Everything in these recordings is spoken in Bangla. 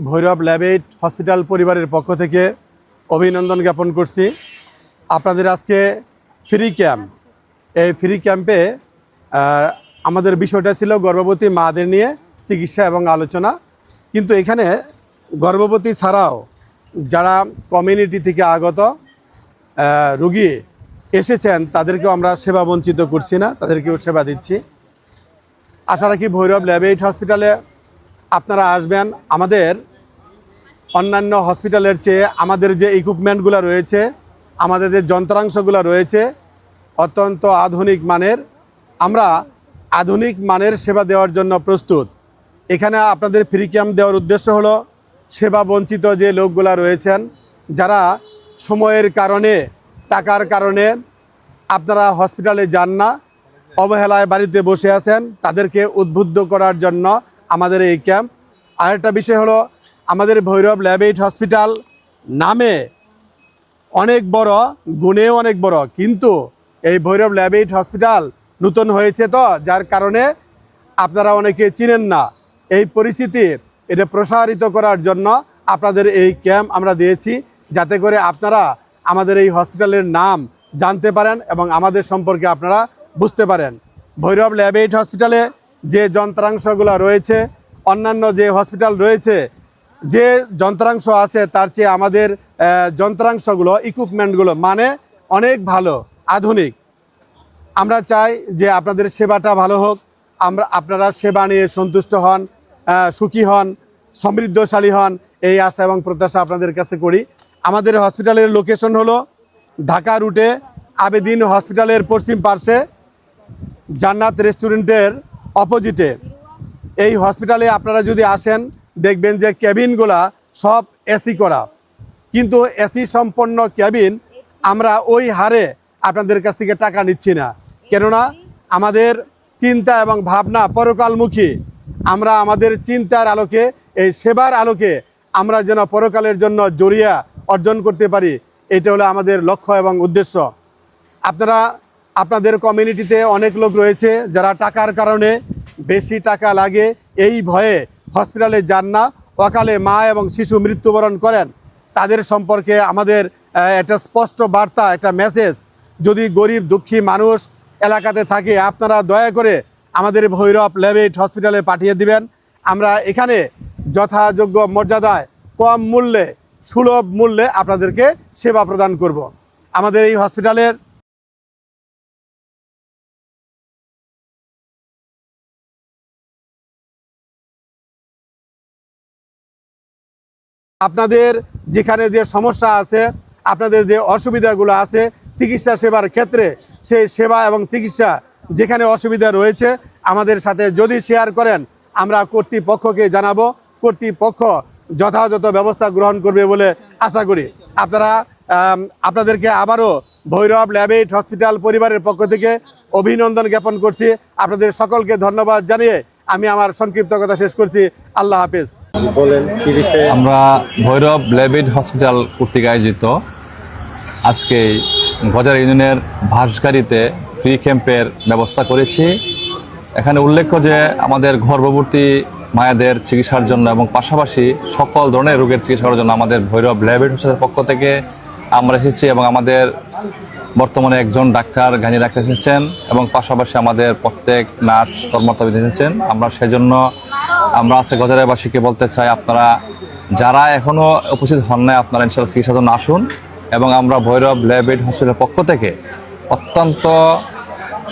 ভৈরব ল্যাবএইড হসপিটাল পরিবারের পক্ষ থেকে অভিনন্দন জ্ঞাপন করছি। আপনাদের আজকে ফ্রি ক্যাম্প, এই ফ্রি ক্যাম্পে আমাদের বিষয়টা ছিল গর্ভবতী মাদের নিয়ে চিকিৎসা এবং আলোচনা। কিন্তু এখানে গর্ভবতী ছাড়াও যারা কমিউনিটি থেকে আগত রুগী এসেছেন তাদেরকেও আমরা সেবা বঞ্চিত করছি না, তাদেরকেও সেবা দিচ্ছি। আশা রাখি ভৈরব ল্যাবএইড হসপিটালে আপনারা আসবেন। আমাদের অন্যান্য হসপিটালের চেয়ে আমাদের যে ইকুইপমেন্টগুলো রয়েছে, আমাদের যে যন্ত্রাংশগুলো রয়েছে অত্যন্ত আধুনিক মানের। আমরা আধুনিক মানের সেবা দেওয়ার জন্য প্রস্তুত। এখানে আপনাদের ফ্রি ক্যাম্প দেওয়ার উদ্দেশ্য হলো সেবা বঞ্চিত যে লোকগুলা রয়েছেন, যারা সময়ের কারণে, টাকার কারণে আপনারা হসপিটালে যান না, অবহেলায় বাড়িতে বসে আছেন, তাদেরকে উদ্বুদ্ধ করার জন্য আমাদের এই ক্যাম্প। আরেকটা বিষয় হলো আমাদের ভৈরব ল্যাবএইড হসপিটাল নামে অনেক বড়, গুণেও অনেক বড়, কিন্তু এই ভৈরব ল্যাবএইড হসপিটাল নতুন হয়েছে, তো যার কারণে আপনারা অনেকে চিনেন না। এই পরিস্থিতি এটা প্রসারিত করার জন্য আপনাদের এই ক্যাম্প আমরা দিয়েছি, যাতে করে আপনারা আমাদের এই হসপিটালের নাম জানতে পারেন এবং আমাদের সম্পর্কে আপনারা বুঝতে পারেন। ভৈরব ল্যাবএইড হসপিটালে যে যন্ত্রাংশগুলো রয়েছে, অন্যান্য যে হসপিটাল রয়েছে যে যন্ত্রাংশ আছে, তার চেয়ে আমাদের যন্ত্রাংশগুলো, ইকুইপমেন্টগুলো মানে অনেক ভালো, আধুনিক। আমরা চাই যে আপনাদের সেবাটা ভালো হোক, আপনারা সেবা নিয়ে সন্তুষ্ট হন, সুখী হন, সমৃদ্ধশালী হন, এই আশা এবং প্রত্যাশা আপনাদের কাছে করি। আমাদের হসপিটালের লোকেশন হলো ঢাকা রুটে আবেদিন হসপিটালের পশ্চিম পার্শ্বে জান্নাত রেস্টুরেন্টের অপোজিটে। এই হসপিটালে আপনারা যদি আসেন দেখবেন যে ক্যাবিনগুলা সব এসি করা, কিন্তু এসি সম্পন্ন ক্যাবিন আমরা ওই হারে আপনাদের কাছ থেকে টাকা নিচ্ছি না, কেননা আমাদের চিন্তা এবং ভাবনা পরকালমুখী। আমরা আমাদের চিন্তার আলোকে, এই সেবার আলোকে আমরা যেন পরকালের জন্য জরিয়া অর্জন করতে পারি, এটা হলো আমাদের লক্ষ্য এবং উদ্দেশ্য। আপনাদের কমিউনিটিতে অনেক লোক রয়েছে যারা টাকার কারণে, বেশি টাকা লাগে এই ভয়ে হসপিটালে যান না, অকালে মা এবং শিশু মৃত্যুবরণ করেন। তাদের সম্পর্কে আমাদের একটা স্পষ্ট বার্তা, একটা মেসেজ, যদি গরিব দুঃখী মানুষ এলাকাতে থাকে আপনারা দয়া করে আমাদের ভৈরব ল্যাবএইড হসপিটালে পাঠিয়ে দিবেন। আমরা এখানে যথাযোগ্য মর্যাদায়, কম মূল্যে, সুলভ মূল্যে আপনাদেরকে সেবা প্রদান করব। আমাদের এই হসপিটালের আপনাদের যেখানে যে সমস্যা আছে, আপনাদের যে অসুবিধাগুলো আছে চিকিৎসা সেবার ক্ষেত্রে, সেই সেবা এবং চিকিৎসা যেখানে অসুবিধা রয়েছে আমাদের সাথে যদি শেয়ার করেন, আমরা কর্তৃপক্ষকে জানাবো, কর্তৃপক্ষ যথাযথ ব্যবস্থা গ্রহণ করবে বলে আশা করি। আপনাদেরকে আবারও ভৈরব ল্যাবএইড হসপিটাল পরিবারের পক্ষ থেকে অভিনন্দন জ্ঞাপন করছি। আপনাদের সকলকে ধন্যবাদ জানিয়ে আমি আমার সংক্ষিপ্ত কথা শেষ করছি। আল্লাহ হাফেজ। আমরা ভৈরব ল্যাবএইড হসপিটাল কর্তৃক আয়োজিত আজকে গজার ইউনিয়নের ভাসগাড়িতে ফ্রি ক্যাম্পের ব্যবস্থা করেছি। এখানে উল্লেখ্য যে আমাদের গর্ভবতী মায়েদের চিকিৎসার জন্য এবং পাশাপাশি সকল ধরনের রোগের চিকিৎসা করার জন্য আমাদের ভৈরব ল্যাবএইড হসপিটালের পক্ষ থেকে আমরা এসেছি, এবং আমাদের বর্তমানে একজন ডাক্তার, গাইনি ডাক্তার এসেছেন, এবং পাশাপাশি আমাদের প্রত্যেক নার্স কর্মকর্তা এসেছেন। আমরা সেজন্য আমরা আজকে গজারিয়াবাসীকে বলতে চাই, আপনারা যারা এখনও উপস্থিত হন নাই, আপনারা ইনশাআল্লাহ চিকিৎসার জন্য আসুন। এবং আমরা ভৈরব ল্যাবএইড হসপিটালের পক্ষ থেকে অত্যন্ত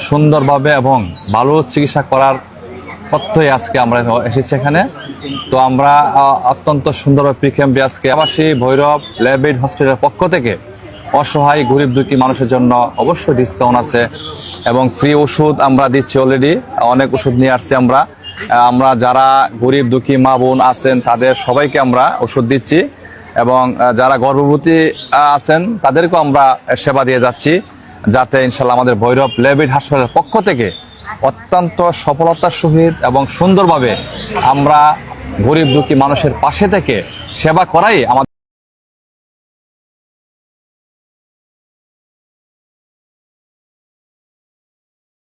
সুন্দরভাবে এবং ভালো চিকিৎসা করার তথ্যই আজকে আমরা এসেছি এখানে। তো আমরা অত্যন্ত সুন্দরভাবে ফ্রি ক্যাম্পে আজকে আবাসী ভৈরব ল্যাবএইড হসপিটালের পক্ষ থেকে অসহায় গরিব দুঃখী মানুষের জন্য অবশ্যই ডিসকাউন্ট আছে এবং ফ্রি ওষুধ আমরা দিচ্ছি। অলরেডি অনেক ওষুধ নিয়ে আসছি আমরা যারা গরিব দুঃখী মা বোন আছেন তাদের সবাইকে আমরা ওষুধ দিচ্ছি, এবং যারা গর্ভবতী আছেন তাদেরকেও আমরা সেবা দিয়ে যাচ্ছি, যাতে ইনশাল্লাহ আমাদের ভৈরব ল্যাবএইড হাসপাতালের পক্ষ থেকে অত্যন্ত সফলতার সহিত এবং সুন্দরভাবে আমরা গরিব দুঃখী মানুষের পাশে থেকে সেবা করাই আমাদের